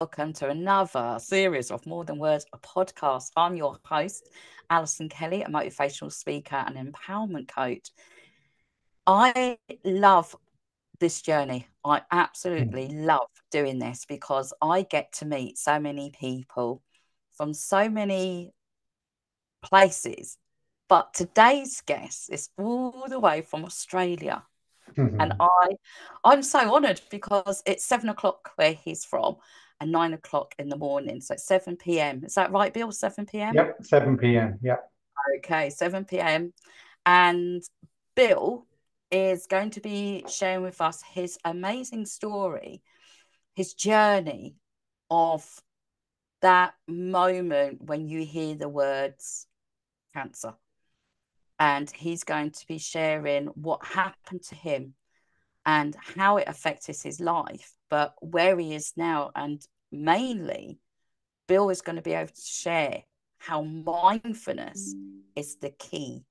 welcome to another series of More Than Words, a podcast. I'm your host, Alison Kelly, a motivational speaker and empowerment coach. I love this journey. I Mm. absolutely love doing this because I get to meet so many people from so many places. But today's guest is all the way from Australia. And I'm so honoured because it's 7 o'clock where he's from and 9 o'clock in the morning. So it's 7 p.m. Is that right, Bill? 7 p.m.? Yep, 7 p.m. Yep. Okay, 7 p.m. And Bill is going to be sharing with us his amazing story, his journey of that moment when you hear the words cancer. And he's going to be sharing what happened to him and how it affected his life, but where he is now. And mainly, Bill is going to be able to share how mindfulness is the key.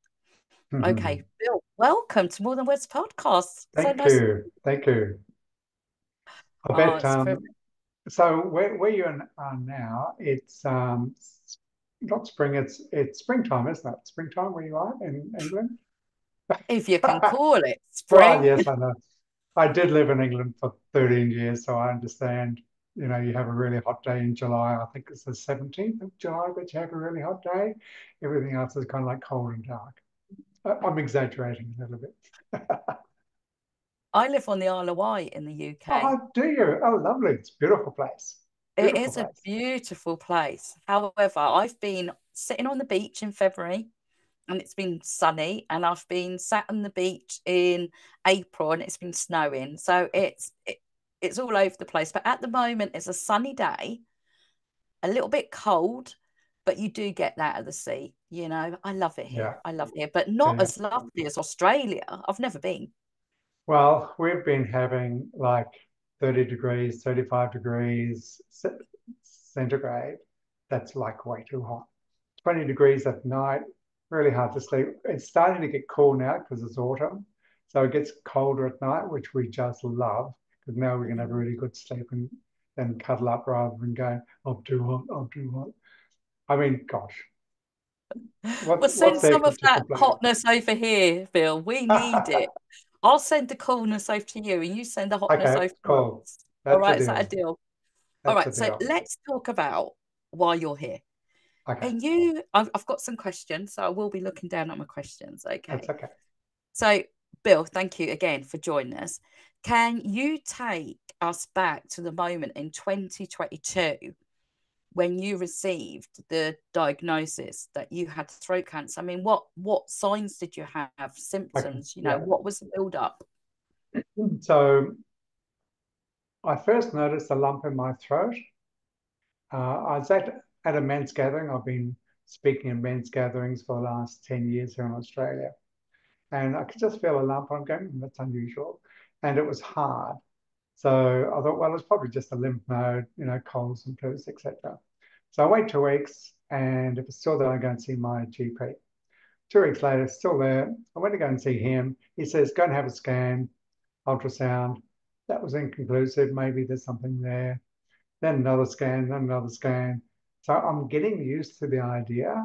Okay, Bill, welcome to More Than Words podcast. So Thank nice. you. Thank you. I Oh, bet, it's a privilege. so where you are now, it's not spring, it's springtime, isn't it? Springtime where you are in England? If you can call it Well, spring. yes, I know. I did live in England for 13 years, so I understand, you have a really hot day in July. I think it's the 17th of July that you have a really hot day. Everything else is kind of like cold and dark. I'm exaggerating a little bit. I live on the Isle of Wight in the UK. Oh, do you? Oh, lovely. It's a beautiful place. It Beautiful is a place. beautiful place. However, I've been sitting on the beach in February and it's been sunny, and I've been sat on the beach in April and it's been snowing. So it's all over the place. But at the moment, it's a sunny day, a little bit cold, but you do get that at the sea. I love it here. Yeah. I love it here, but not Yeah. as lovely as Australia. I've never been. Well, we've been having like 30 degrees, 35 degrees centigrade. That's like way too hot. 20 degrees at night, really hard to sleep. It's starting to get cool now because it's autumn. So it gets colder at night, which we just love because now we can have a really good sleep and then cuddle up rather than going, I'm too hot, I'm too hot. I mean, gosh, Well, what's send there some for of to that complain hotness over here, Bill. We need about? it. I'll send the coolness over to you, and you send the hotness Okay, over to cool. us. All That's a right, is that a deal. deal? All That's a right, so deal. let's talk about why you're here. Okay, And I've got some questions, so I will be looking down at my questions. that's Okay. okay. So, Bill, thank you again for joining us. Can you take us back to the moment in 2022 when you received the diagnosis that you had throat cancer? I mean, what signs did you have? Okay, Symptoms? yeah. What was the build up? So I first noticed a lump in my throat. I was at a men's gathering. I've been speaking in men's gatherings for the last 10 years here in Australia. And I could just feel a lump. I'm going, that's unusual. And it was hard. So I thought, well, it's probably just a lymph node, colds and flus, etc. So I wait 2 weeks, and if it's still there, I go and see my GP. 2 weeks later, it's still there. I went to go and see him. He says, go and have a scan, ultrasound. That was inconclusive. Maybe there's something there. Then another scan, then another scan. So I'm getting used to the idea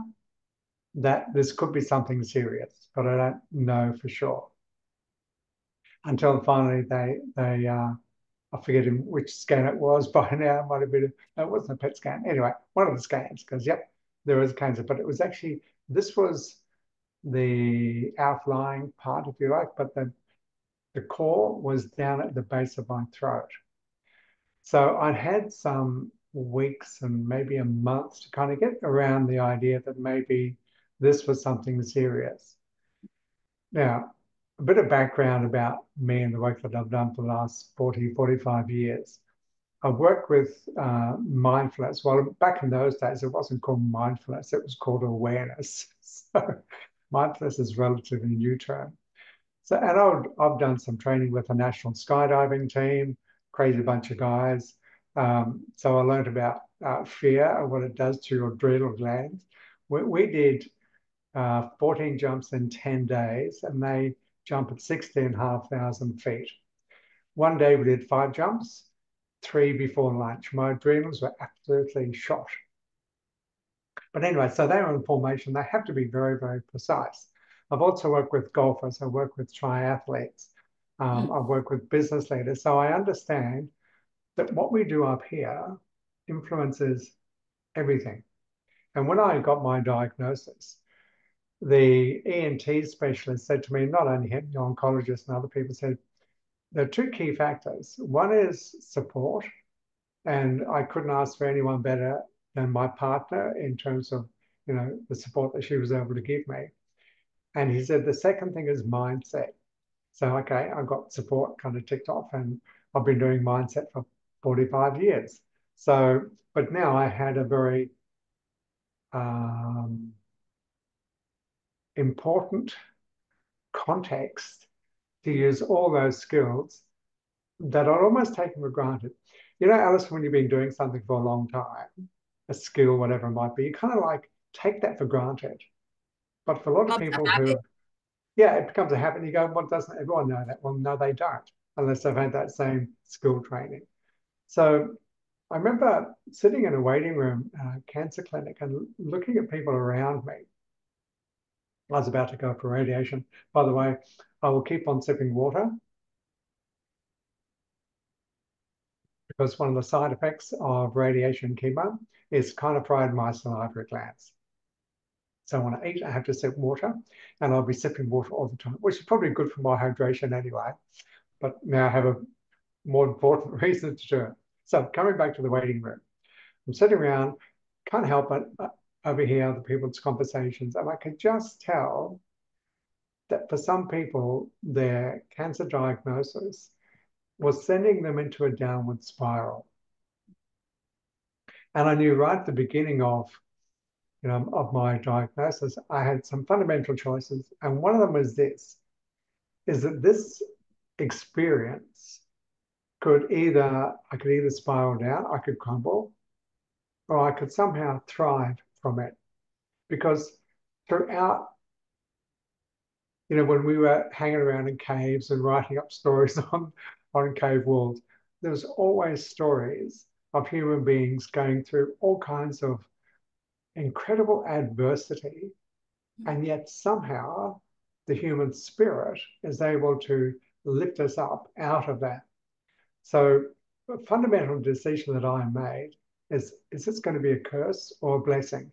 that this could be something serious, but I don't know for sure. Until finally I forget which scan it was by now. It might have been, no, it wasn't a PET scan. Anyway, one of the scans, because yep, there was cancer, but it was actually, this was the outlying part, if you like, but the core was down at the base of my throat. So I'd had some weeks and maybe a month to kind of get around the idea that maybe this was something serious. Now, a bit of background about me and the work that I've done for the last 40, 45 years. I've worked with mindfulness. Well, back in those days, it wasn't called mindfulness, it was called awareness. So mindfulness is a relatively new term. So, and I've done some training with a national skydiving team, crazy bunch of guys. So I learned about fear and what it does to your adrenal glands. We did 14 jumps in 10 days, and they jump at 16,500 feet. One day we did 5 jumps, 3 before lunch. My adrenals were absolutely shot. But anyway, so they were in formation. They have to be very, very precise. I've also worked with golfers. I work with triathletes. Mm. I've worked with business leaders. So I understand that what we do up here influences everything. And when I got my diagnosis, the ENT specialist said to me, not only him, the oncologist and other people said, there are two key factors. One is support, and I couldn't ask for anyone better than my partner in terms of, the support that she was able to give me. And he said the second thing is mindset. So, okay, I got support kind of ticked off, and I've been doing mindset for 45 years. So, but now I had a very important context to use all those skills that are almost taken for granted. Alice, when you've been doing something for a long time, a skill, whatever it might be, you kind of like take that for granted. But for a lot of Becomes a people habit. who, yeah, it becomes a habit. And you go, well, doesn't everyone know that? Well, no, they don't, unless they've had that same skill training. So I remember sitting in a waiting room, cancer clinic, and looking at people around me. I was about to go for radiation. By the way, I will keep on sipping water because one of the side effects of radiation chemo is kind of fried my salivary glands. So when I eat, I have to sip water, and I'll be sipping water all the time, which is probably good for my hydration anyway. But now I have a more important reason to do it. So coming back to the waiting room, I'm sitting around, can't help but overhear other people's conversations, and I could just tell that for some people, their cancer diagnosis was sending them into a downward spiral. And I knew right at the beginning of my diagnosis, I had some fundamental choices. And one of them was this, is that this experience I could either spiral down, I could crumble, or I could somehow thrive from it. Because throughout, when we were hanging around in caves and writing up stories on cave walls, there was always stories of human beings going through all kinds of incredible adversity, and yet somehow the human spirit is able to lift us up out of that. So a fundamental decision that I made is this going to be a curse or a blessing?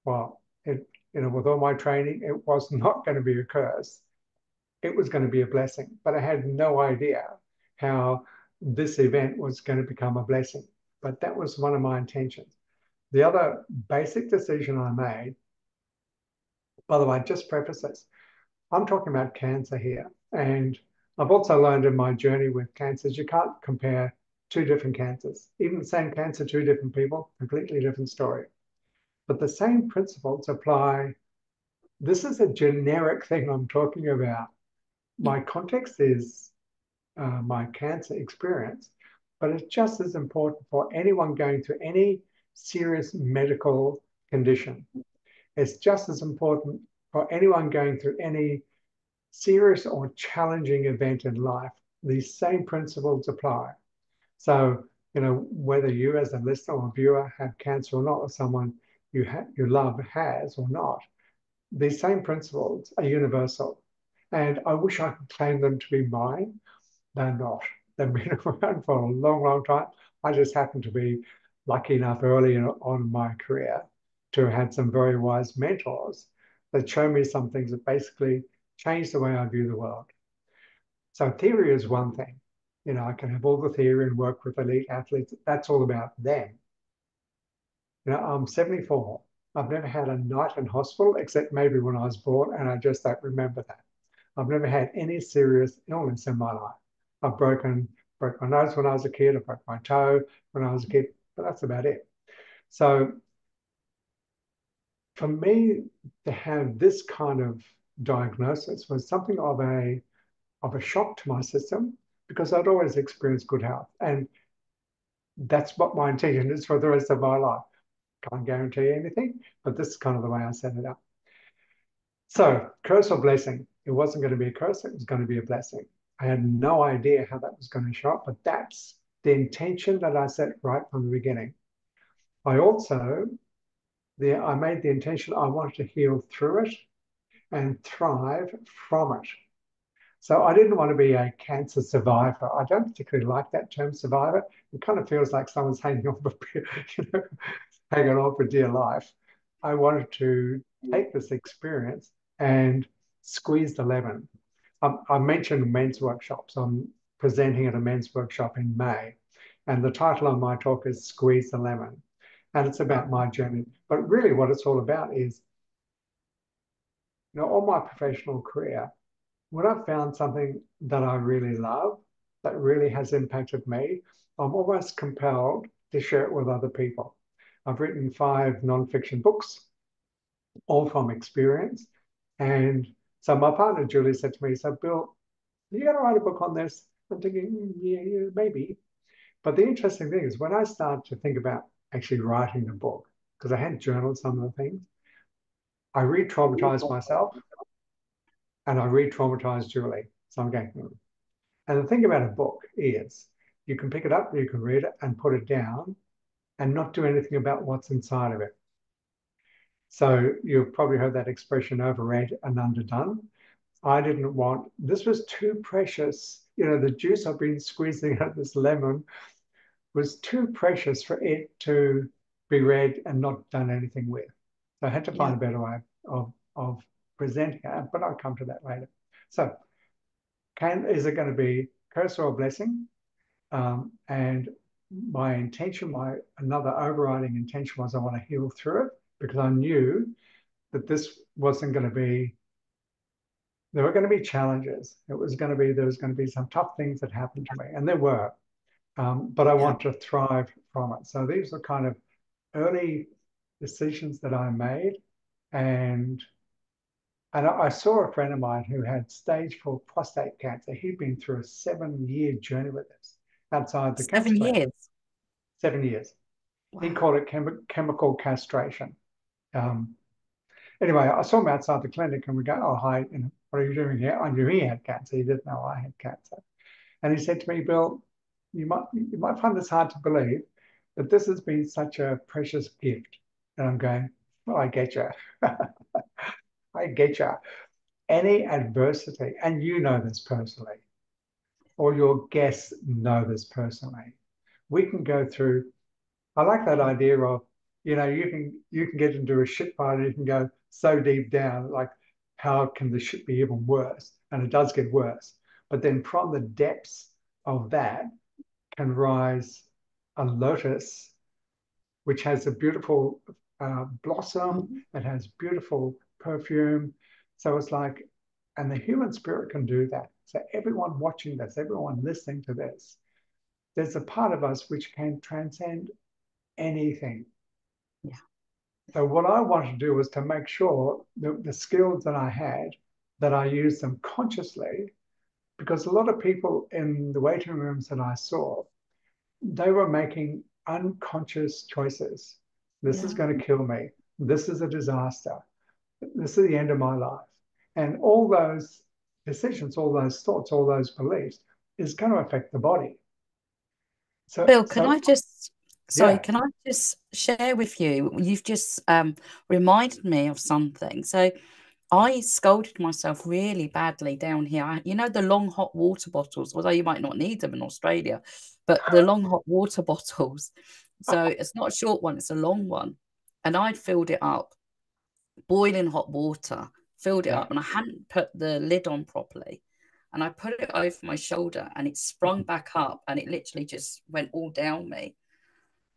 Well, with all my training, it was not going to be a curse. It was going to be a blessing, but I had no idea how this event was going to become a blessing. But that was one of my intentions. The other basic decision I made, by the way, just preface this, I'm talking about cancer here. And I've also learned in my journey with cancers, you can't compare two different cancers. Even the same cancer, two different people, completely different story. But the same principles apply. This is a generic thing I'm talking about. My context is my cancer experience, but it's just as important for anyone going through any serious medical condition. It's just as important for anyone going through any serious or challenging event in life. These same principles apply. So, whether you as a listener or viewer have cancer or not, or someone you love has or not, these same principles are universal. And I wish I could claim them to be mine. They're not. They've been around for a long, long time. I just happen to be lucky enough early on in my career to have had some very wise mentors that show me some things that basically change the way I view the world. So theory is one thing. I can have all the theory and work with elite athletes. That's all about them. I'm 74. I've never had a night in hospital except maybe when I was born, and I just don't remember that. I've never had any serious illness in my life. I've broke my nose when I was a kid. I broke my toe when I was a kid, but that's about it. So for me to have this kind of diagnosis was something of a shock to my system because I'd always experienced good health. And that's what my intention is for the rest of my life. Can't guarantee anything, but this is kind of the way I set it up. So, curse or blessing? It wasn't going to be a curse, it was going to be a blessing. I had no idea how that was going to show up, but that's the intention that I set right from the beginning. I also, I made the intention I wanted to heal through it and thrive from it. So I didn't want to be a cancer survivor. I don't particularly like that term survivor. It kind of feels like someone's hanging on for, you know, hanging on for dear life. I wanted to take this experience and squeeze the lemon. I mentioned men's workshops. I'm presenting at a men's workshop in May, and the title of my talk is Squeeze the Lemon. And it's about my journey. But really, what it's all about is, all my professional career, when I've found something that I really love, that really has impacted me, I'm almost compelled to share it with other people. I've written 5 nonfiction books, all from experience. And so my partner, Julie, said to me, so Bill, are you going to write a book on this? I'm thinking, yeah, maybe. But the interesting thing is when I started to think about actually writing the book, because I had journaled some of the things, I re-traumatized myself and I re-traumatized Julie. So I'm going, And the thing about a book is you can pick it up, you can read it and put it down and not do anything about what's inside of it. So you've probably heard that expression, overread and underdone. I didn't want, this was too precious. The juice I've been squeezing out of this lemon was too precious for it to be read and not done anything with. So I had to find Yeah. a better way of presenting it, but I'll come to that later. So is it going to be curse or a blessing? And my intention, another overriding intention was I want to heal through it because I knew that this wasn't going to be, there were going to be challenges. There was going to be some tough things that happened to me, and there were, but I Yeah. want to thrive from it. So these are kind of early decisions that I made, and I saw a friend of mine who had stage 4 prostate cancer. He'd been through a 7-year journey with this outside the cancer Seven clinic. years. 7 years. He Wow. called it chemical castration. Um, anyway, I saw him outside the clinic and we go, oh, hi, what are you doing here? I knew he had cancer. He didn't know I had cancer. And he said to me, Bill, you might find this hard to believe, but this has been such a precious gift. And I'm going, well, I get you. I get you. Any adversity, and you know this personally, or your guests know this personally, we can go through. I like that idea of, you can get into a shit fight and you can go so deep down, like how can the shit be even worse? And it does get worse. But then from the depths of that can rise a lotus, which has a beautiful blossom, Mhm. it has beautiful perfume. So it's like, and the human spirit can do that. So everyone watching this, everyone listening to this, there's a part of us which can transcend anything. Yeah. So what I wanted to do was to make sure that the skills that I had, that I used them consciously, because a lot of people in the waiting rooms that I saw, they were making unconscious choices. This is Yeah. going to kill me. This is a disaster. This is the end of my life. And all those decisions, all those thoughts, all those beliefs is going to affect the body. So, Bill, so sorry, yeah, can I just share with you? You've just reminded me of something. So I scolded myself really badly down here. The long hot water bottles, although you might not need them in Australia, but the long hot water bottles. So it's not a short one, it's a long one. And I'd filled it up, boiling hot water, filled it yeah. up, and I hadn't put the lid on properly. And I put it over my shoulder and it sprung back up and it literally just went all down me.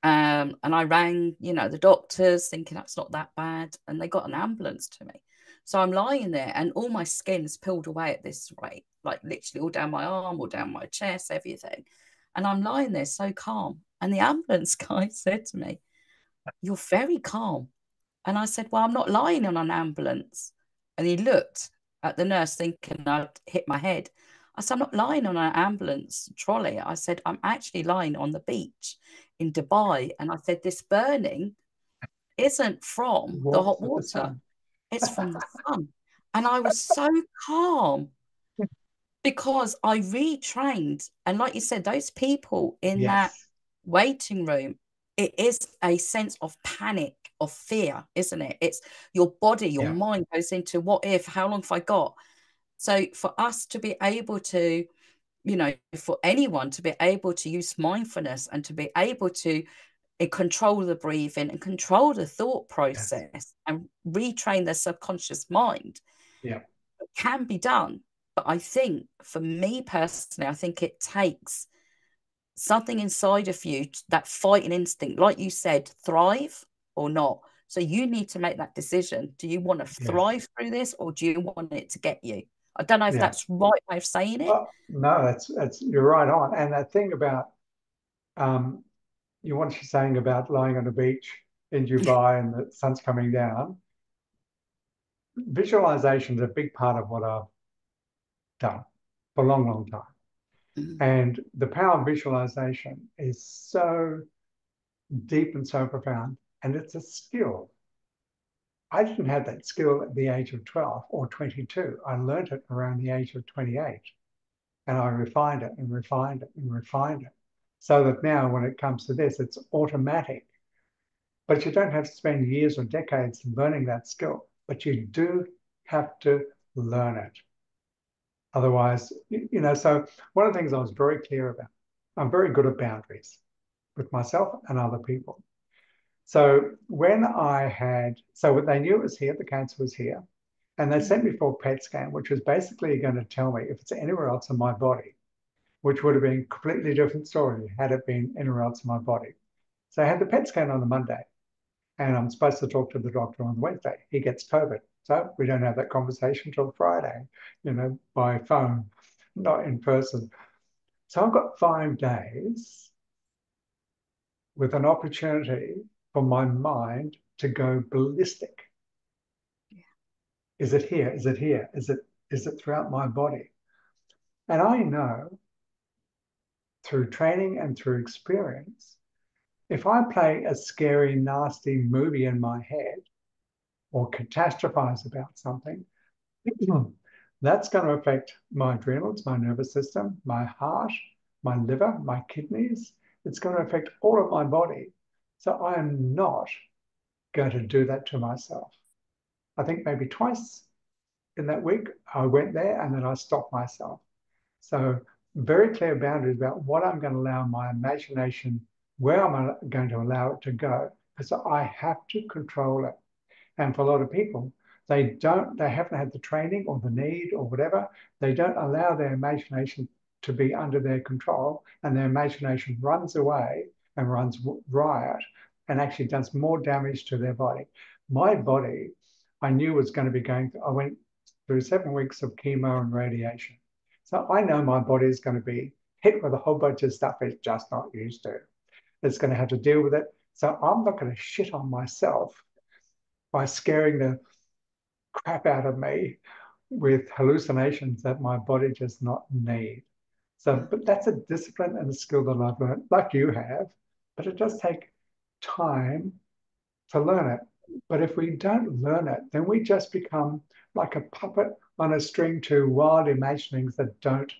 And I rang, the doctors thinking that's not that bad. And they got an ambulance to me. So I'm lying there and all my skin's peeled away at this rate, like literally all down my arm, all down my chest, everything. And I'm lying there so calm. And the ambulance guy said to me, "You're very calm." And I said, "Well, I'm not lying on an ambulance." And he looked at the nurse thinking I'd hit my head. I said, "I'm not lying on an ambulance trolley." I said, "I'm actually lying on the beach in Dubai." And I said, "This burning isn't from the Warmth hot of the water, sun. it's from the sun." And I was so calm. because I retrained. And like you said, those people in that Yes. waiting room, it is a sense of panic, of fear, isn't it? It's your body, your Yeah. mind goes into what if, how long have I got? So for us to be able to, for anyone to be able to use mindfulness and to be able to control the breathing and control the thought Yes. process and retrain their subconscious mind Yeah. can be done. But I think for me personally, I think it takes something inside of you, that fighting instinct, like you said, thrive or not. So you need to make that decision. Do you want to Yes. thrive through this or do you want it to get you? I don't know if Yeah. that's the right way of saying it. Well, no, that's you're right on. And that thing about um, you what you're saying about lying on a beach in Dubai and the sun's coming down. Visualization is a big part of what I've done for a long, long time. Mm, And the power of visualization is so deep and so profound. And it's a skill. I didn't have that skill at the age of 12 or 22. I learned it around the age of 28. And I refined it and refined it and refined it. So that now when it comes to this, it's automatic. But you don't have to spend years or decades learning that skill, but you do have to learn it. Otherwise, so one of the things I was very clear about, I'm very good at boundaries with myself and other people. So so they knew it was here, the cancer was here, and they mm, sent me for a PET scan, which was basically going to tell me if it's anywhere else in my body, which would have been a completely different story had it been anywhere else in my body. So I had the PET scan on the Monday, and I'm supposed to talk to the doctor on Wednesday. He gets COVID. So we don't have that conversation till Friday, by phone, not in person. So I've got 5 days with an opportunity for my mind to go ballistic. Is it here? Is it here? Is it throughout my body? And I know through training and through experience, if I play a scary, nasty movie in my head or catastrophize about something, that's going to affect my adrenals, my nervous system, my heart, my liver, my kidneys. It's going to affect all of my body. So I am not going to do that to myself. I think maybe twice in that week I went there and then I stopped myself. So very clear boundaries about what I'm going to allow my imagination, where I'm going to allow it to go, because I have to control it. And for a lot of people, they haven't had the training or the need or whatever. They don't allow their imagination to be under their control, and their imagination runs away and runs riot and actually does more damage to their body. My body, I knew was going to be I went through 7 weeks of chemo and radiation. So I know my body is going to be hit with a whole bunch of stuff it's just not used to. It's going to have to deal with it. So I'm not going to shit on myself by scaring the crap out of me with hallucinations that my body does not need. So, but that's a discipline and a skill that I've learned, like you have, but it does take time to learn it. But if we don't learn it, then we just become like a puppet on a string to wild imaginings that don't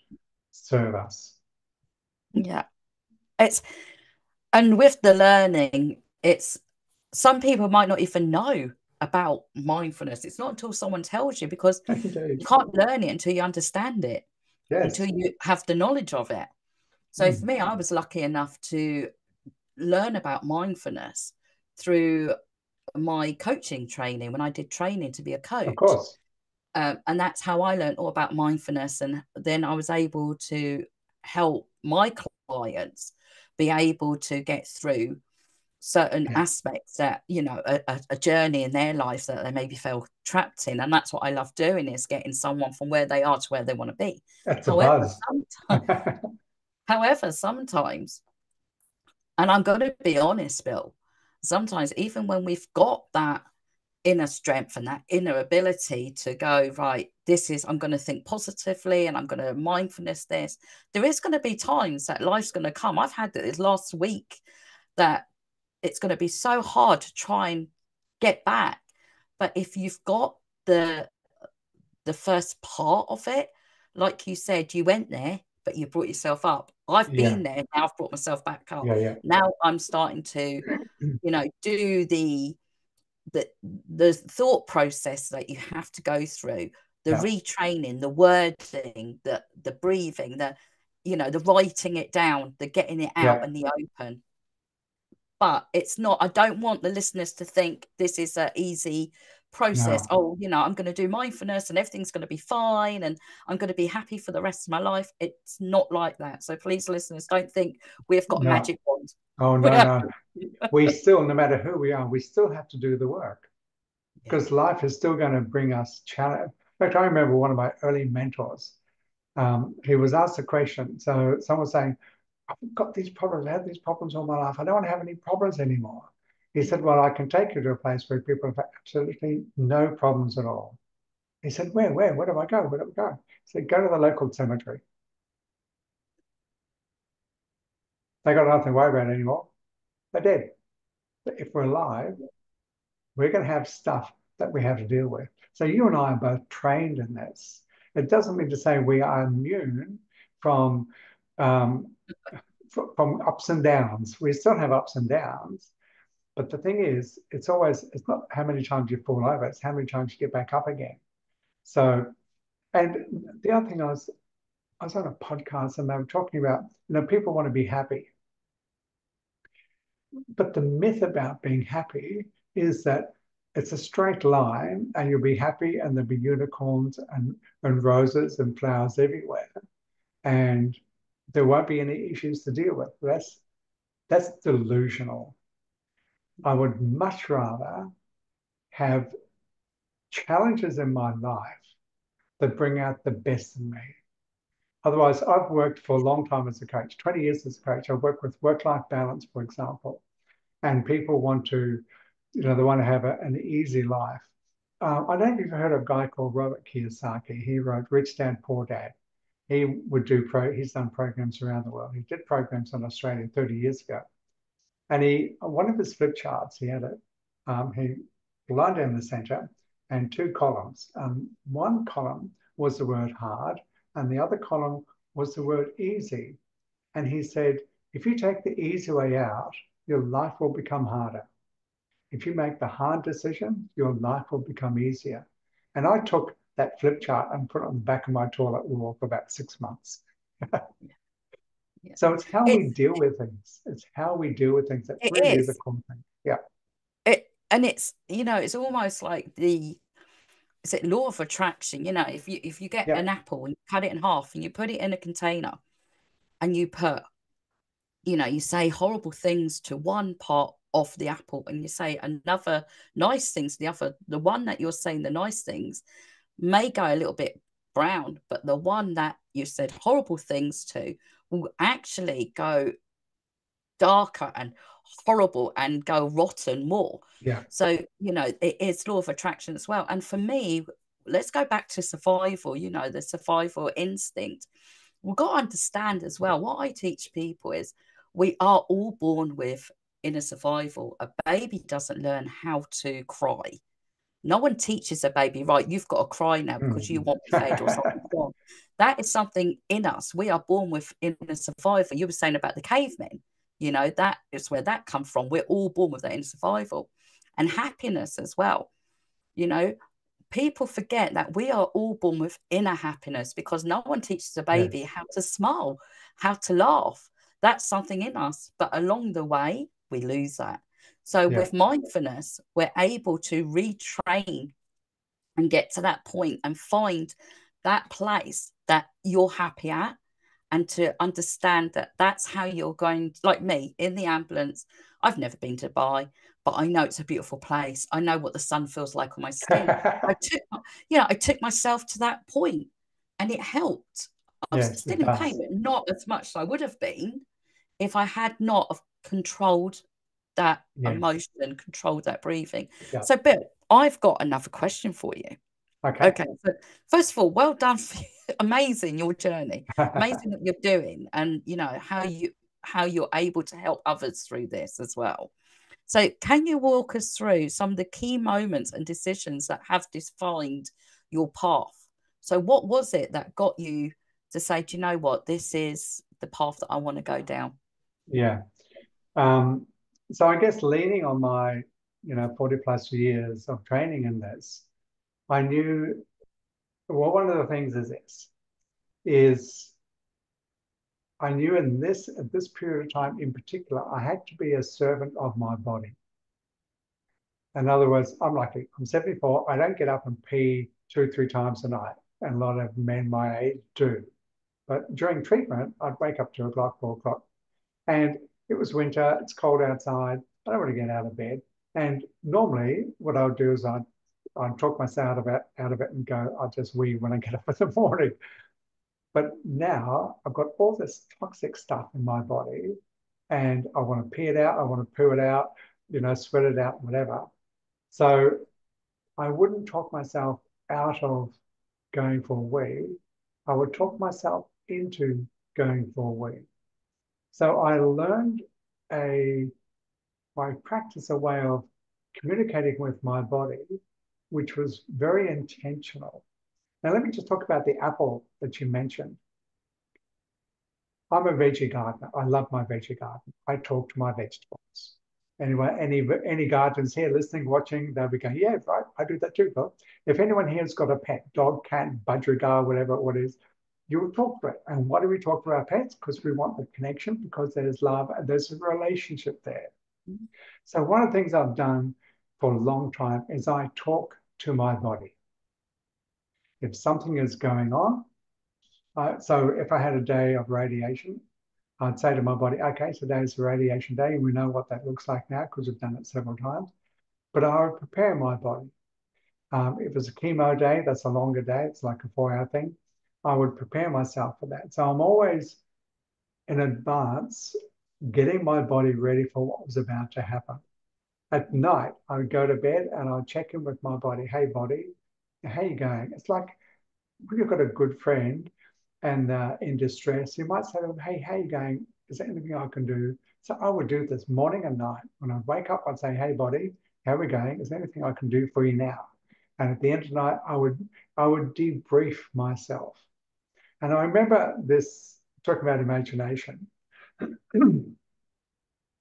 serve us. yeah. It's And with the learning, it's some people might not even know about mindfulness. It's not until someone tells you, because Indeed. you can't learn it until you understand it, until Yes. you have the knowledge of it. So for Mm. me, I was lucky enough to learn about mindfulness through my coaching training when I did training to be a Of coach. course. And that's how I learned all about mindfulness. And then I was able to help my clients be able to get through certain Yeah. aspects that, a journey in their life that they maybe felt trapped in. And that's what I love doing, is getting someone from where they are to where they want to be. That's a However, buzz. sometimes, however, sometimes, and I'm going to be honest, Bill, sometimes even when we've got that inner strength and that inner ability to go, right, I'm going to think positively and I'm going to mindfulness this, there is going to be times that life's going to come. I've had this last week that it's going to be so hard to try and get back. But if you've got the first part of it, like you said, you went there, but you brought yourself up. I've Yeah, been there, now I've brought myself back up. yeah, yeah. Now I'm starting to, do the the thought process that you have to go through, the Yeah, retraining, the wording, the breathing, the writing it down, the getting it out yeah. in the open. But it's not, I don't want the listeners to think this is an easy process. No, Oh, I'm going to do mindfulness and everything's going to be fine and I'm going to be happy for the rest of my life. It's not like that. So please, listeners, don't think we've got a no. magic wand. Oh, We no, have, no. We still, no matter who we are, we still have to do the work yeah, because life is still going to bring us challenge. In fact, I remember one of my early mentors. He was asked a question. So someone was saying, I've got these problems. I had these problems all my life. I don't want to have any problems anymore. He said, well, I can take you to a place where people have absolutely no problems at all. He said, where do I go? Where do I go? He said, go to the local cemetery. They got nothing to worry about anymore. They're dead. But if we're alive, we're going to have stuff that we have to deal with. So you and I are both trained in this. It doesn't mean to say we are immune from um, from ups and downs. We still have ups and downs, but the thing is, it's not how many times you fall over; it's how many times you get back up again. So, and the other thing I was on a podcast and they were talking about, people want to be happy, but the myth about being happy is that it's a straight line and you'll be happy and there'll be unicorns and roses and flowers everywhere and there won't be any issues to deal with. That's delusional. I would much rather have challenges in my life that bring out the best in me. Otherwise, I've worked for a long time as a coach, 20 years as a coach. I've worked with work-life balance, for example, and people want to, they want to have an easy life. I don't know if you've heard of a guy called Robert Kiyosaki. He wrote Rich Dad, Poor Dad. He's done programs around the world. He did programs in Australia 30 years ago. And one of his flip charts, he lined down the center and two columns. One column was the word hard, and the other column was the word easy. And he said, if you take the easy way out, your life will become harder. If you make the hard decision, your life will become easier. And I took that flip chart and put it on the back of my toilet wall for about 6 months. yeah. So it's how we It's deal with things. It's how we deal with things that it really is a is. cool thing. Yeah. It's almost like the is it law of attraction. If you get Yeah. an apple and you cut it in half and you put it in a container and you say horrible things to one part of the apple and you say another nice things to the other, the one that you're saying the nice things may go a little bit brown, but the one that you said horrible things to will actually go darker and horrible and go rotten more. Yeah. So, it is law of attraction as well. And for me, let's go back to survival, the survival instinct. We've got to understand as well, what I teach people is we are all born with inner survival. A baby doesn't learn how to cry. No one teaches a baby, right, you've got to cry now because you Mm. want fed or something wrong. That is something in us. We are born with inner survival. You were saying about the cavemen, that is where that comes from. We're all born with that inner survival and happiness as well. You know, People forget that we are all born with inner happiness because no one teaches a baby Yes. how to smile, how to laugh. That's something in us. But along the way, we lose that. So Yeah. with mindfulness, we're able to retrain and get to that point and find that place that you're happy at and to understand that that's how you're going, like me in the ambulance. I've never been to Dubai, but I know it's a beautiful place. I know what the sun feels like on my skin. I took myself to that point and it helped. I was Yes, still it in pain, does. but not as much as I would have been if I had not have controlled that Yes. emotion and controlled that breathing. Yeah. So, Bill, I've got another question for you. Okay. Okay, so first of all, well done for amazing your journey, amazing what you're doing, and how you're able to help others through this as well. So, can you walk us through some of the key moments and decisions that have defined your path? So what was it that got you to say, do you know what, this is the path that I want to go down? Yeah. Um, so I guess leaning on my, 40 plus years of training in this, I knew, well, one of the things is this, is I knew at this period of time in particular, I had to be a servant of my body. In other words, I'm 74, I don't get up and pee 2, 3 times a night. And a lot of men my age do. But during treatment, I'd wake up 2 o'clock, 4 o'clock, and it was winter, it's cold outside, I don't want to get out of bed. And normally what I would do is I'd talk myself out of it and go, I'll just wee when I get up in the morning. But now I've got all this toxic stuff in my body and I want to pee it out, I want to poo it out, sweat it out, whatever. So I wouldn't talk myself out of going for a wee. I would talk myself into going for a wee. So I practiced a way of communicating with my body, which was very intentional. Now, let me just talk about the apple that you mentioned. I'm a veggie gardener. I love my veggie garden. I talk to my vegetables. Anyway, any gardeners here listening, watching, they'll be going, yeah, right, I do that too, Phil. If anyone here has got a pet, dog, cat, budgerigar, whatever it is, you will talk to it. And why do we talk to our pets? Because we want the connection, because there's love and there's a relationship there. So one of the things I've done for a long time is I talk to my body. If something is going on, so if I had a day of radiation, I'd say to my body, okay, today's a radiation day, and we know what that looks like now because we've done it several times. But I would prepare my body. If it's a chemo day, that's a longer day. It's like a 4-hour thing. I would prepare myself for that. So I'm always in advance getting my body ready for what was about to happen. At night, I would go to bed and I'd check in with my body. Hey, body, how you going? It's like when you've got a good friend and in distress, you might say to them, hey, how you going? Is there anything I can do? So I would do this morning and night. When I wake up, I'd say, hey, body, how are we going? Is there anything I can do for you now? And at the end of the night, I would debrief myself. And I remember this, talking about imagination. I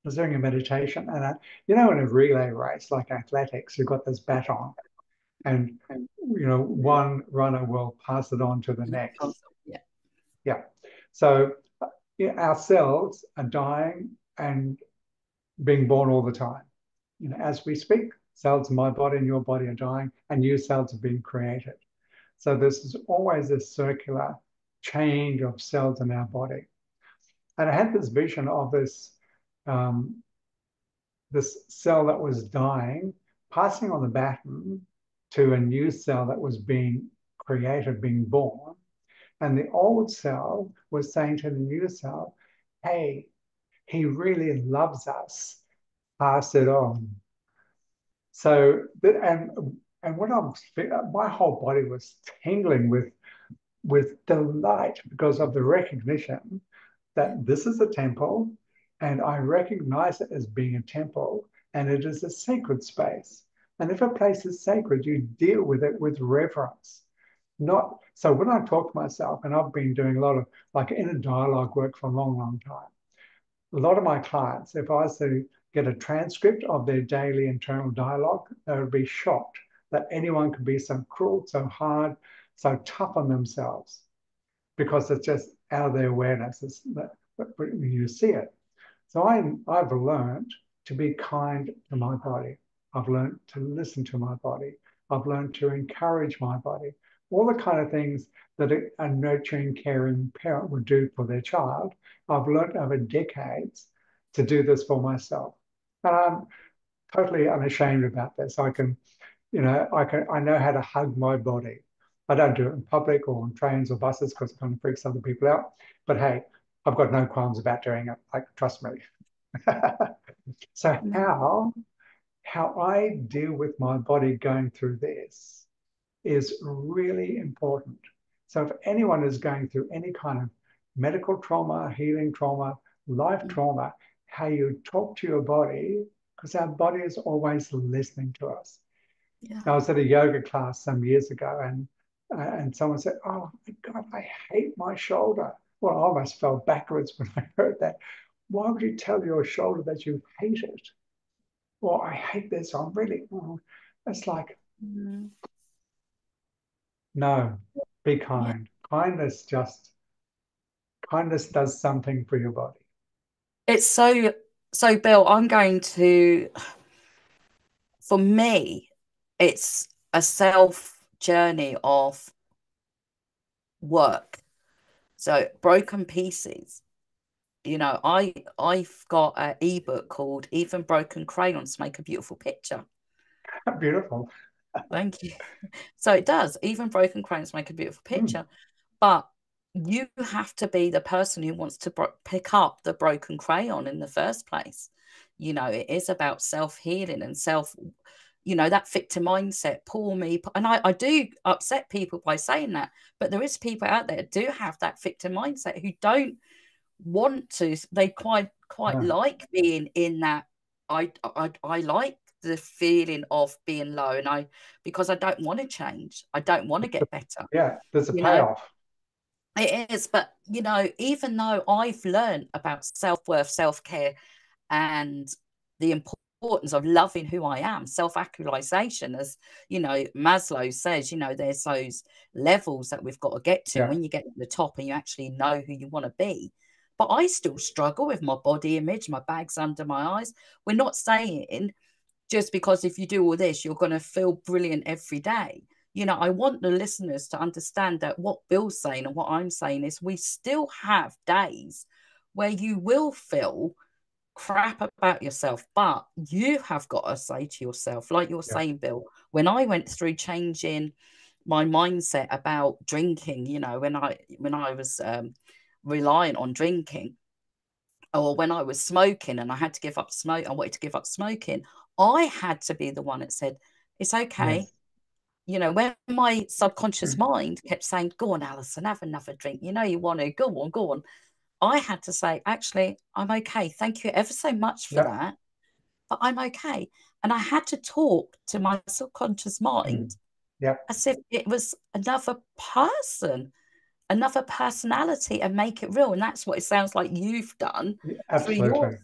was doing a meditation, and in a relay race like athletics, you've got this baton, and one runner will pass it on to the next. Yeah. Yeah. So our cells are dying and being born all the time. As we speak, cells in my body and your body are dying, and new cells are being created. So this is always a circular change of cells in our body. And I had this vision of um, this cell that was dying, passing on the baton to a new cell that was being created, being born. And the old cell was saying to the new cell, hey, he really loves us, pass it on. So, and when my whole body was tingling with delight because of the recognition that this is a temple and I recognize it as being a temple and it is a sacred space. And if a place is sacred, you deal with it with reverence. Not so when I talk to myself, and I've been doing a lot of like inner dialogue work for a long, long time. A lot of my clients, if I was to get a transcript of their daily internal dialogue, they would be shocked that anyone could be so cruel, so hard, so tough on themselves because it's just out of their awareness. You see it. So I've learned to be kind to my body. I've learned to listen to my body. I've learned to encourage my body. All the kind of things that a nurturing, caring parent would do for their child, I've learned over decades to do this for myself. And I'm totally unashamed about this. I know how to hug my body. I don't do it in public or on trains or buses because it kind of freaks other people out. But hey, I've got no qualms about doing it. Like, trust me. So how I deal with my body going through this is really important. So if anyone is going through any kind of medical trauma, healing trauma, life trauma, how you talk to your body, because our body is always listening to us. Yeah. I was at a yoga class some years ago, and and someone said, "Oh my God, I hate my shoulder." Well, I almost fell backwards when I heard that. Why would you tell your shoulder that you hate it? Well, I hate this. I'm really, it's like, Mm. no, be Yeah. kind. Kindness does something for your body. It's so, Bill, I'm going to, for me, it's a self journey of work. So broken pieces. I've got an ebook called Even Broken Crayons Make a Beautiful Picture. Beautiful. Thank you. So it does. Even broken crayons make a beautiful Mm, picture. But you have to be the person who wants to pick up the broken crayon in the first place. It is about self-healing and that victim mindset, poor me. And I do upset people by saying that, but there is people out there that do have that victim mindset who don't want to. They quite no, like being in that. I like the feeling of being low, and because I don't want to change. I don't want to get better. yeah, there's a You know, payoff. it is, but even though I've learned about self-worth, self-care, and the importance of loving who I am, self-actualization, as Maslow says, there's those levels that we've got to get to. And Yeah, when you get to the top and you actually know who you want to be. But I still struggle with my body image, my bags under my eyes. We're not saying just because if you do all this, you're going to feel brilliant every day. I want the listeners to understand that what Bill's saying and what I'm saying is we still have days where you will feel crap about yourself, but you have got to say to yourself, like you're yeah, saying, Bill, when I went through changing my mindset about drinking, when I was reliant on drinking, or when I was smoking and I had to give up smoke, I wanted to give up smoking. I had to be the one that said, it's okay. yes. When my subconscious mind kept saying, go on, Alison, have another drink. You want to, go on, go on. I had to say, actually, I'm okay. Thank you ever so much for Yeah, that, but I'm okay. And I had to talk to my subconscious mm, mind yeah, as if it was another person, another personality, and make it real. And that's what it sounds like you've done yeah, through your. absolutely.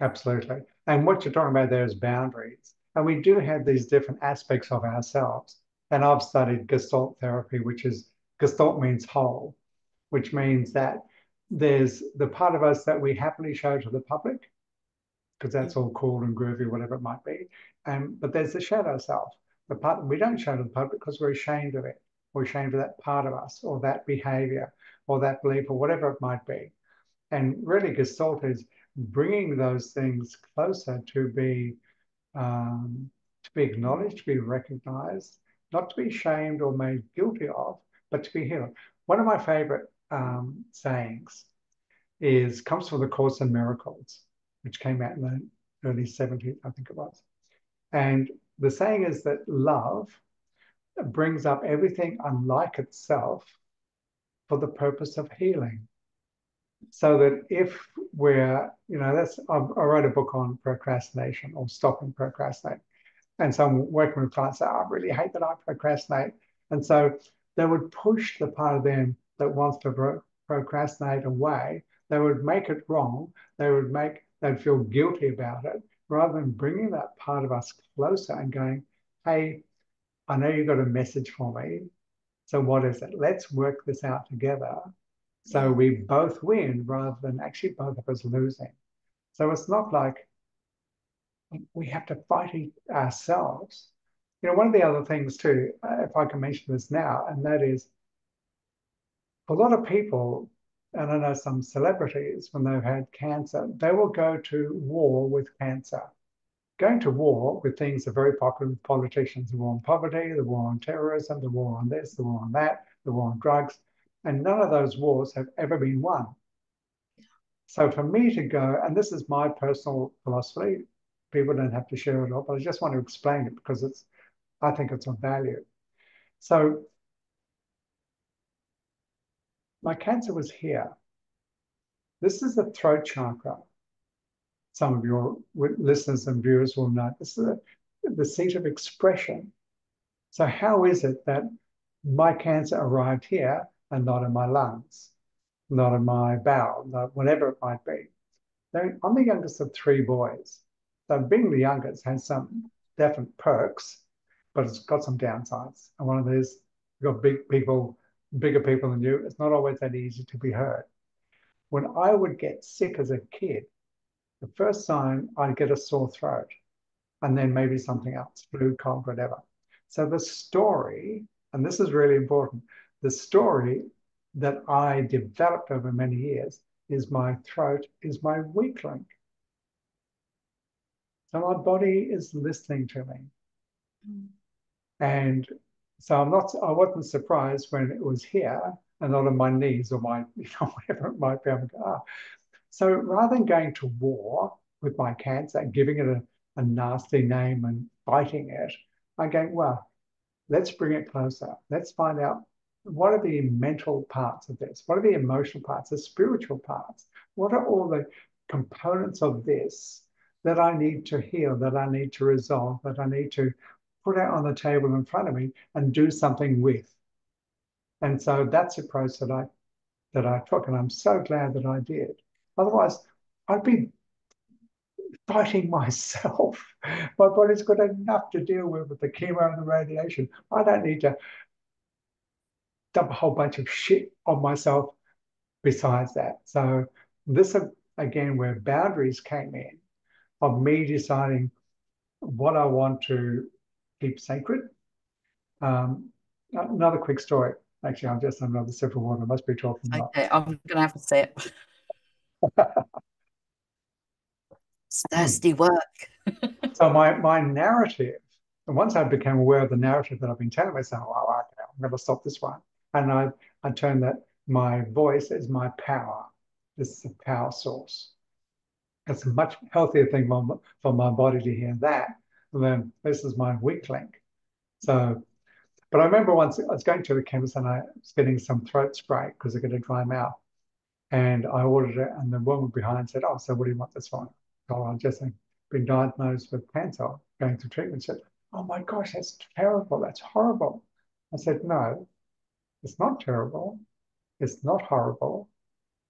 Absolutely. And what you're talking about there is boundaries. And we do have these different aspects of ourselves. And I've studied Gestalt therapy, which is Gestalt means whole, which means that there's the part of us that we happily show to the public, because that's all cool and groovy, whatever it might be. But there's the shadow self, the part that we don't show to the public because we're ashamed of it. We're ashamed of that part of us or that behavior or that belief or whatever it might be. And really, Gestalt is bringing those things closer to be acknowledged, to be recognized, not to be shamed or made guilty of, but to be healed. One of my favorite sayings comes from the Course in Miracles, which came out in the early 70s, I think it was. And the saying is that love brings up everything unlike itself for the purpose of healing. So that if I wrote a book on procrastination or stopping procrastinating. And so I'm working with clients say, I really hate that I procrastinate. And so they would push the part of them that wants to procrastinate away. They would make it wrong. They'd feel guilty about it rather than bringing that part of us closer and going, hey, I know you've got a message for me. So what is it? Let's work this out together so Yeah, we both win rather than actually both of us losing. So it's not like we have to fight ourselves. One of the other things too, if I can mention this now, and that is a lot of people, and I know some celebrities, when they've had cancer, they will go to war with cancer. Going to war with things that are very popular with politicians, the war on poverty, the war on terrorism, the war on this, the war on that, the war on drugs. And none of those wars have ever been won. So for me to go, and this is my personal philosophy, people don't have to share it all, but I just want to explain it because I think it's of value. So my cancer was here. This is the throat chakra. Some of your listeners and viewers will know this is the seat of expression. So how is it that my cancer arrived here and not in my lungs, not in my bowel, not whatever it might be. I'm the youngest of three boys. So being the youngest has some definite perks, but it's got some downsides. And one of these, you've got big people, bigger people than you. It's not always that easy to be heard. When I would get sick as a kid, the first sign I'd get a sore throat and then maybe something else, flu, cold, whatever. So the story, and this is really important, the story that I developed over many years is my throat is my weak link. So my body is listening to me. Mm. And so I wasn't surprised when it was here and not on my knees or my, whatever it might be. So rather than going to war with my cancer and giving it a nasty name and fighting it, I'm going, well, let's bring it closer. Let's find out what are the mental parts of this? What are the emotional parts, the spiritual parts? What are all the components of this that I need to heal, that I need to resolve, that I need to put out on the table in front of me and do something with? And so that's the approach that I took, and I'm so glad that I did. Otherwise, I'd be fighting myself. My body's got enough to deal with the chemo and the radiation. I don't need to dump a whole bunch of shit on myself besides that. So this again where boundaries came in of me deciding what I want to keep sacred. Another quick story. Actually, I'm just on another sip of water. I must be talking a lot. Okay, I'm gonna have to sip. It's thirsty work. So my narrative, and once I became aware of the narrative that I've been telling myself, oh, okay, I'm going to stop this one. And I turned that my voice is my power. This is a power source. It's a much healthier thing for my body to hear that than this is my weak link. So, but I remember once I was going to the chemist and I was getting some throat spray because I get a dry mouth. And I ordered it, and the woman behind said, "Oh, so what do you want this for?" So I just been diagnosed with cancer, going through treatment. She said, "Oh my gosh, that's terrible. That's horrible." I said, "No, it's not terrible. It's not horrible.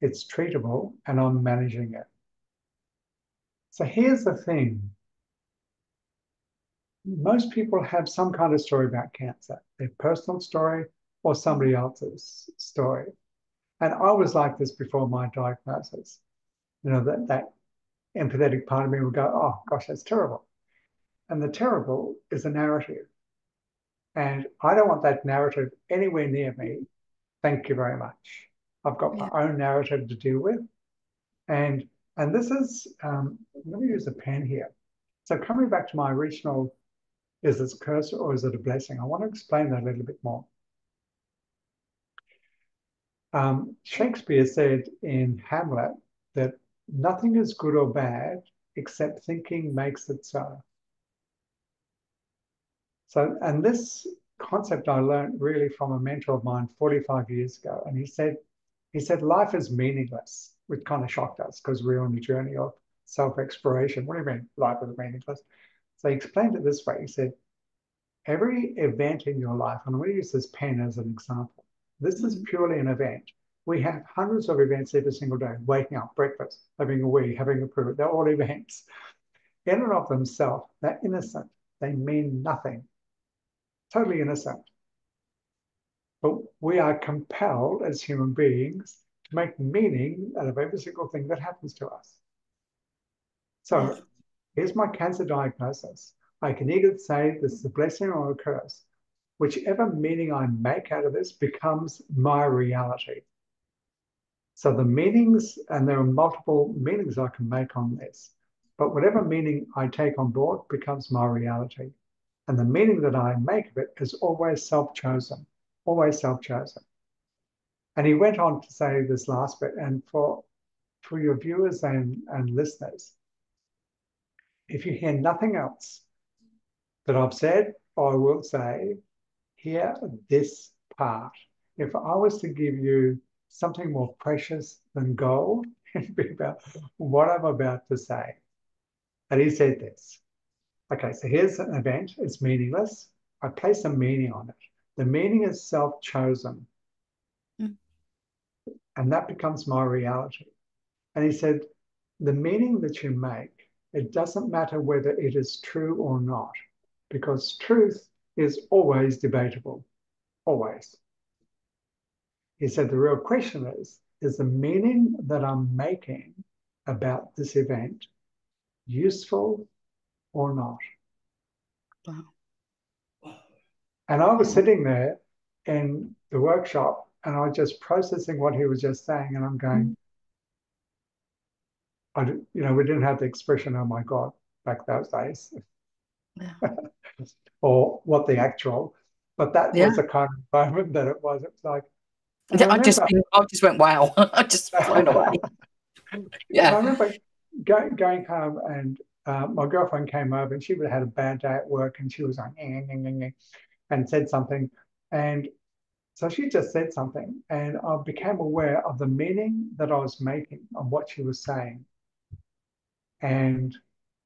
It's treatable, and I'm managing it." So here's the thing. Most people have some kind of story about cancer, their personal story or somebody else's story. And I was like this before my diagnosis. That empathetic part of me would go, oh gosh, that's terrible. And the terrible is a narrative. And I don't want that narrative anywhere near me. Thank you very much. I've got my Yeah. own narrative to deal with. And this is, let me use a pen here. So coming back to my original, is this a curse or is it a blessing? I want to explain that a little bit more. Shakespeare said in Hamlet that nothing is good or bad except thinking makes it so. So, and this concept I learned really from a mentor of mine 45 years ago. And he said, life is meaningless, which kind of shocked us because we're on the journey of self-exploration. What do you mean life is meaningless? So he explained it this way. He said, every event in your life, and I'm going to use this pen as an example. This is Mm. purely an event. We have hundreds of events every single day, waking up, breakfast, having a wee, having a poo. They're all events. In and of themselves, they're innocent. They mean nothing. Totally innocent. But we are compelled as human beings to make meaning out of every single thing that happens to us. Yeah. So here's my cancer diagnosis. I can either say this is a blessing or a curse. Whichever meaning I make out of this becomes my reality. So the meanings, and there are multiple meanings I can make on this, but whatever meaning I take on board becomes my reality. And the meaning that I make of it is always self-chosen, always self-chosen. And he went on to say this last bit, and for your viewers and listeners, if you hear nothing else that I've said, I will say, hear this part. If I was to give you something more precious than gold, it'd be about what I'm about to say. And he said this. Okay, so here's an event. It's meaningless. I place a meaning on it. The meaning is self-chosen, Mm. and that becomes my reality. And he said, the meaning that you make, it doesn't matter whether it is true or not, because truth is always debatable, always. He said, the real question is the meaning that I'm making about this event useful or not? Wow. And I was Yeah. sitting there in the workshop and I was just processing what he was just saying. And I'm going, Mm. we didn't have the expression, oh my God, back those days, Yeah. or what the actual, but that Yeah. was the kind of moment that it was. It was like, and Yeah, I remember, I just went, wow. I just blown away. and I Yeah. remember going home and my girlfriend came over and she would have had a bad day at work and she was like, and said something. And so she just said something, and I became aware of the meaning that I was making of what she was saying. And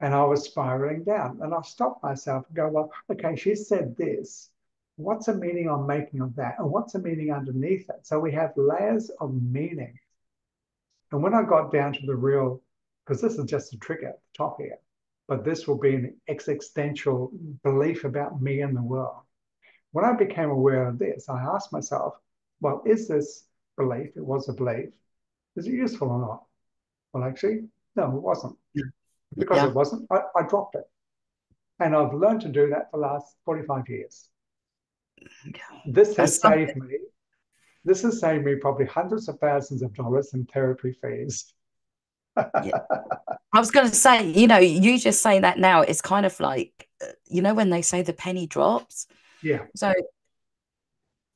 I was spiraling down. And I stopped myself and go, well, okay, she said this. What's the meaning I'm making of that? And what's the meaning underneath it? So we have layers of meaning. And when I got down to the real, because this is just a trigger at the top here, but this will be an existential belief about me and the world. When I became aware of this, I asked myself, well, is this belief, it was a belief, is it useful or not? Well, actually, no, it wasn't. Because Yeah. it wasn't, I dropped it. And I've learned to do that for the last 45 years. Yeah. This That's has saved something. me. This has saved me probably hundreds of thousands of dollars in therapy fees. Yeah. I was going to say, you just say that now, it's kind of like, when they say the penny drops. Yeah. So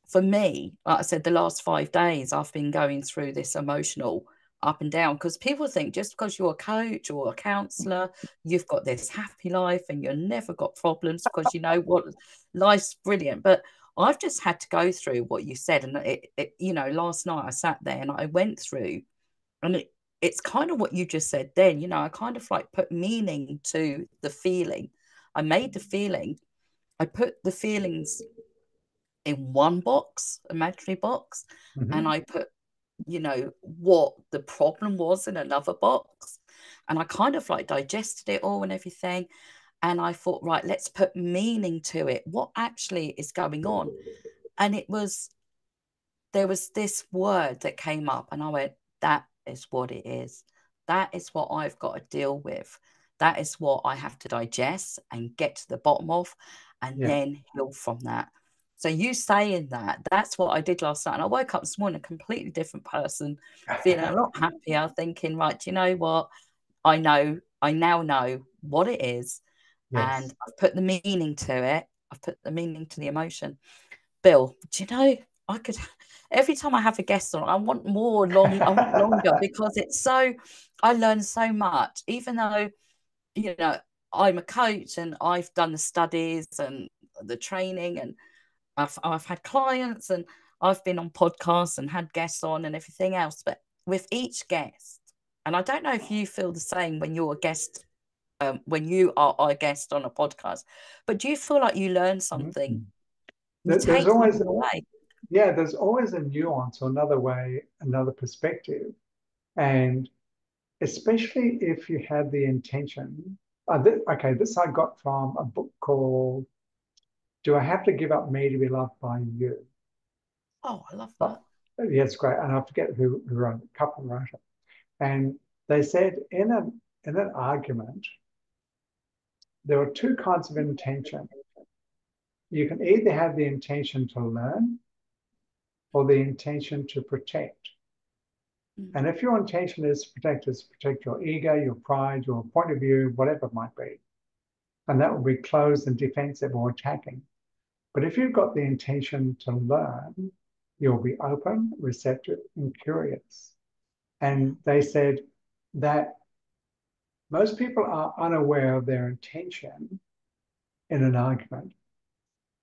for me, like I said, the last 5 days, I've been going through this emotional up and down because people think just because you're a coach or a counselor, you've got this happy life and you've never got problems because you know what, life's brilliant. But I've just had to go through what you said. And last night I sat there and I went through, and it's kind of what you just said then, I kind of like put meaning to the feeling. I made the feeling, I put the feelings in one box, imaginary box, and Mm-hmm. I put, what the problem was in another box. And I kind of like digested it all and everything. And I thought, right, let's put meaning to it. What actually is going on? And there was this word that came up, and I went, that is what it is. That is what I've got to deal with. That is what I have to digest and get to the bottom of, and Yeah. then heal from that. So, you saying that, that's what I did last night. And I woke up this morning a completely different person, feeling a lot happier, thinking, right, do you know what? I now know what it is, and Yes. I've put the meaning to it. I've put the meaning to the emotion. Bill, do you know, I could every time I have a guest on, I want longer because I learn so much, even though, you know, I'm a coach and I've done the studies and the training, and I've had clients and I've been on podcasts and had guests on and everything else. But with each guest, and I don't know if you feel the same when you're a guest, when you are a guest on a podcast, but do you feel like you learn something? Mhm. You There's take always, something away. yeah, there's always a nuance or another way, another perspective. And especially if you had the intention. Okay, this I got from a book called Do I Have to Give Up Me to Be Loved by You? Oh, I love But that. yeah, it's great. And I forget who wrote it, a couple wrote it. And they said in an argument, there are two kinds of intention. You can either have the intention to learn or the intention to protect. Mm. And if your intention is to protect your ego, your pride, your point of view, whatever it might be, and that will be closed and defensive or attacking. But if you've got the intention to learn, you'll be open, receptive, and curious. And they said that most people are unaware of their intention in an argument.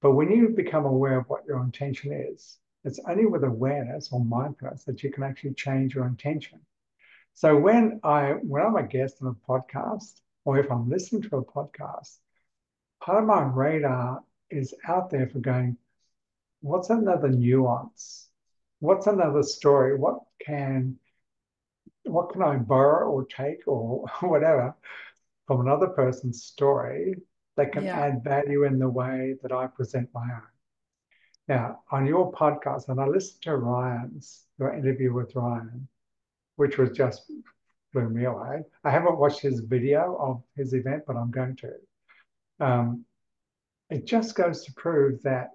But when you become aware of what your intention is, it's only with awareness or mindfulness that you can actually change your intention. So when I'm a guest on a podcast, or if I'm listening to a podcast, part of my radar is out there for going, what's another nuance? What's another story? What can I borrow or take or whatever from another person's story that can Yeah. add value in the way that I present my own? Now, on your podcast, and I listened to your interview with Ryan, which was just blew me away. I haven't watched his video of his event, but I'm going to. Um, it just goes to prove that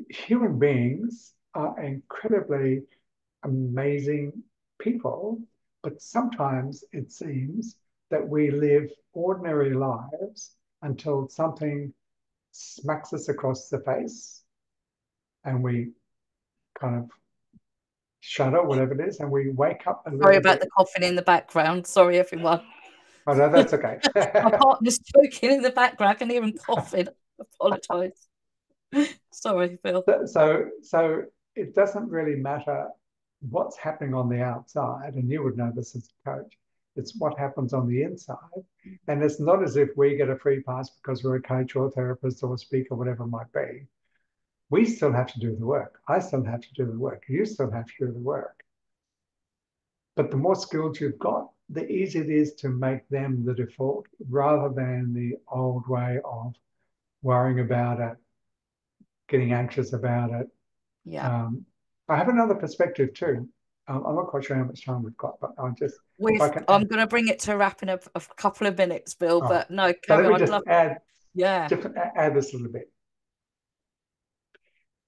human beings are incredibly amazing people, but sometimes it seems that we live ordinary lives until something smacks us across the face and we kind of shudder, whatever it is, and we wake up a Sorry little about the bit. coughing in the background. Sorry, everyone. Oh, no, that's okay. My partner's talking in the background. I can hear him coughing. Apologise. Sorry, Phil. So it doesn't really matter what's happening on the outside, and you would know this as a coach. It's what happens on the inside. And it's not as if we get a free pass because we're a coach or a therapist or a speaker, whatever it might be. We still have to do the work. I still have to do the work. You still have to do the work. But the more skills you've got, the easier it is to make them the default rather than the old way of worrying about it, getting anxious about it. Yeah. Um, I have another perspective too. I'm not quite sure how much time we've got, but I'll just, if I can I'm add, going to bring it to wrapping up a couple of minutes, Bill, oh, but no, but let carry me on. I'd just love, add, yeah. add this a little bit.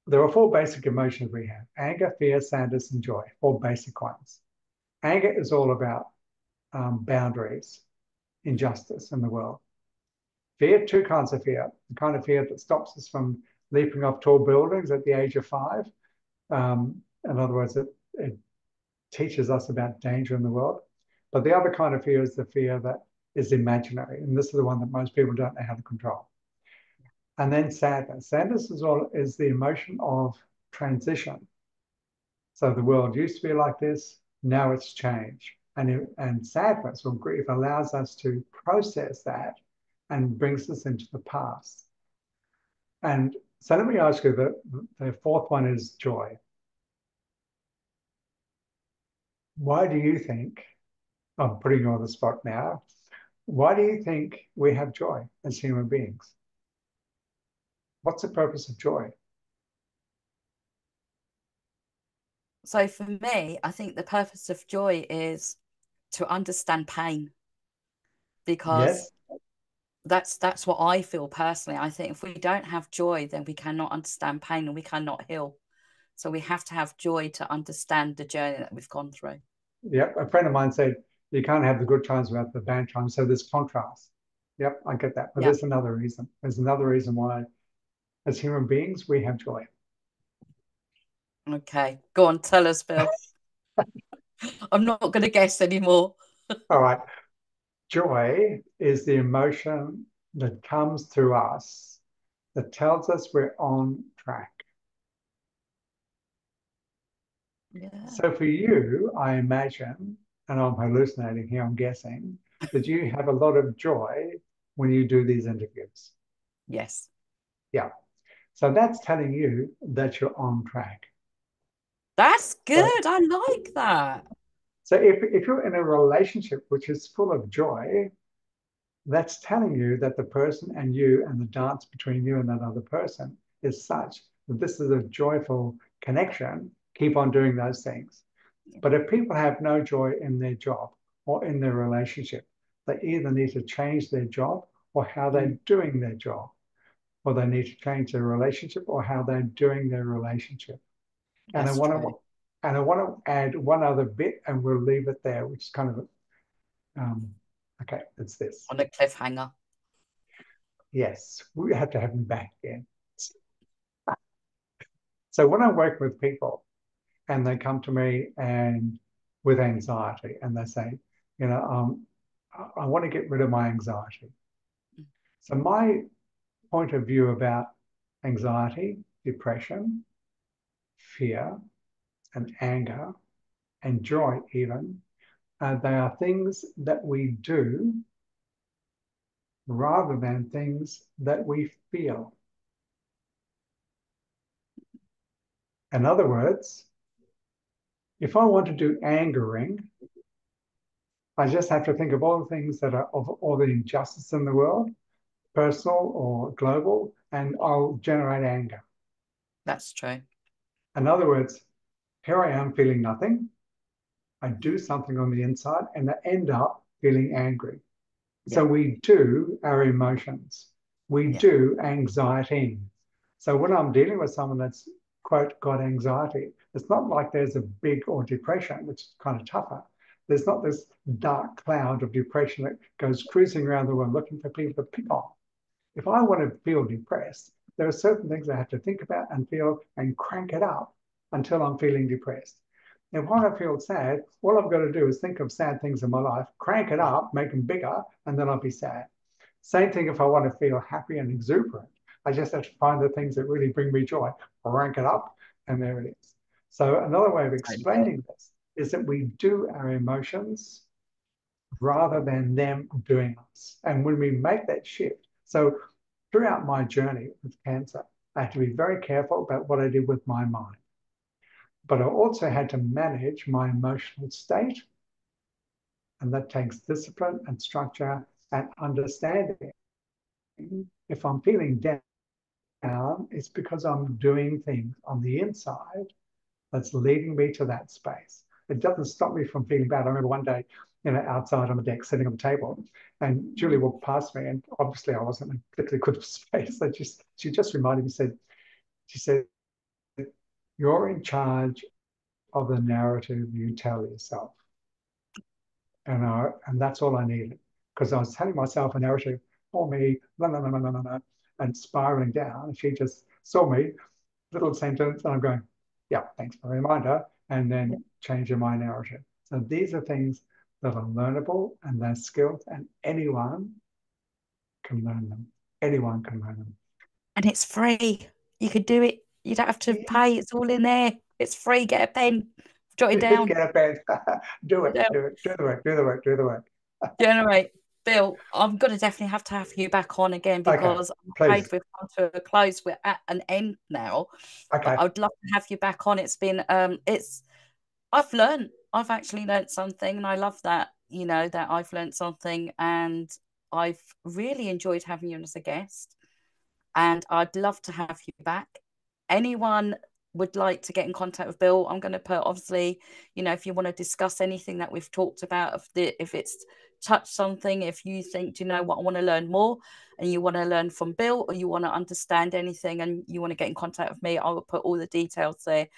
There are four basic emotions we have: anger, fear, sadness, and joy. Four basic ones. Anger is all about boundaries, injustice in the world. Fear, two kinds of fear: the kind of fear that stops us from leaping off tall buildings at the age of 5. In other words, it teaches us about danger in the world. But the other kind of fear is the fear that is imaginary. And this is the one that most people don't know how to control. And then sadness. Sadness is the emotion of transition. So the world used to be like this, now it's changed. And sadness or grief allows us to process that and brings us into the past. And so let me ask you, the fourth one is joy. Why do you think, I'm putting you on the spot now, why do you think we have joy as human beings? What's the purpose of joy? So for me, I think the purpose of joy is to understand pain because Yes. that's what I feel personally. I think if we don't have joy, then we cannot understand pain and we cannot heal. So we have to have joy to understand the journey that we've gone through. Yep. A friend of mine said you can't have the good times without the bad times. So there's contrast. Yep, I get that. But Yeah. there's another reason. There's another reason why, as human beings, we have joy. Okay. Go on, tell us, Bill. I'm not going to guess anymore. All right. Joy is the emotion that comes through us that tells us we're on track. Yeah. So for you, I imagine, and I'm hallucinating here, I'm guessing, that you have a lot of joy when you do these interviews. Yes. Yeah. So that's telling you that you're on track. That's So, good. I like that. so if you're in a relationship which is full of joy, that's telling you that the person and you and the dance between you and that other person is such that this is a joyful connection. Keep on doing those things. But if people have no joy in their job or in their relationship, they either need to change their job or how they're Mm, doing their job, or they need to change their relationship or how they're doing their relationship. And I that's want true. to and I want to add one other bit, and we'll leave it there, which is kind of okay. It's this. On a cliffhanger. Yes, we have to have them back again. So when I work with people and they come to me and with anxiety and they say, you know, I want to get rid of my anxiety. So my point of view about anxiety, depression, fear, and anger, and joy even, they are things that we do rather than things that we feel. In other words, if I want to do angering, I just have to think of all the things that are of all the injustice in the world, personal or global, and I'll generate anger. That's true. In other words, here I am feeling nothing. I do something on the inside and I end up feeling angry. Yeah. So we do our emotions. We Yeah. do anxiety. So when I'm dealing with someone that's, quote, got anxiety, it's not like there's a big or depression, which is kind of tougher. There's not this dark cloud of depression that goes cruising around the world looking for people to pick on. If I want to feel depressed, there are certain things I have to think about and feel and crank it up until I'm feeling depressed. If I want to feel sad, all I've got to do is think of sad things in my life, crank it Yeah. up, make them bigger, and then I'll be sad. Same thing if I want to feel happy and exuberant. I just have to find the things that really bring me joy, rank it up, and there it is. So another way of Totally get it. explaining this is that we do our emotions rather than them doing us. And when we make that shift, so throughout my journey with cancer, I had to be very careful about what I did with my mind. But I also had to manage my emotional state, and that takes discipline and structure and understanding. If I'm feeling down, it's because I'm doing things on the inside that's leading me to that space. It doesn't stop me from feeling bad. I remember one day, outside on the deck, sitting on the table, and Julie walked past me, and obviously I wasn't in a particularly good space. She just reminded me, she said, "You're in charge of the narrative you tell yourself," and that's all I needed because I was telling myself a narrative for me, no, no, no, no, no, no, no, and spiraling down. She just saw me, little sentence, and I'm going, yeah, thanks for the reminder, and Yeah. then changing my narrative. So these are things that are learnable and they're skills, and anyone can learn them. Anyone can learn them. And it's free. You could do it. You don't have to Yes. pay. It's all in there. It's free. Get a pen. Jot it down. Get a bed. Do Jot it. it down. Do it. Do the work. Do the work. Do the work. Generate. Bill, I'm going to definitely have to have you back on again Okay. because I'm afraid Please. we've come to a close. We're at an end now, but Okay. I would love to have you back on. I've actually learned something, and I love that, that I've learned something, and I've really enjoyed having you as a guest, and I'd love to have you back. Anyone would like to get in contact with Bill, I'm going to put, obviously, if you want to discuss anything that we've talked about, if it's touched something, if you think, do you know what, I want to learn more, and you want to learn from Bill, or you want to understand anything and you want to get in contact with me, I will put all the details there.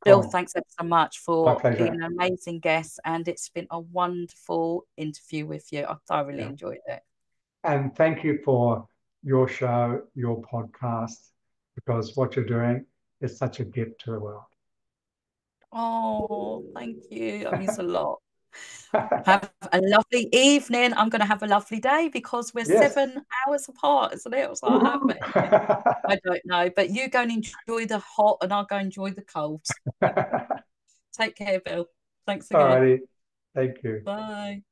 Bill, Cool. thanks ever so much My for being pleasure. an amazing guest, and it's been a wonderful interview with you. I thoroughly Yeah. enjoyed it. And thank you for your show, your podcast, because what you're doing is such a gift to the world. Oh, thank you. That means a lot. Have a lovely evening. I'm going to have a lovely day because we're Yes. 7 hours apart, isn't it? It's like Woohoo. that, but I don't know. But you go and enjoy the hot, and I'll go enjoy the cold. Take care, Bill. Thanks again. Alrighty. Thank you. Bye.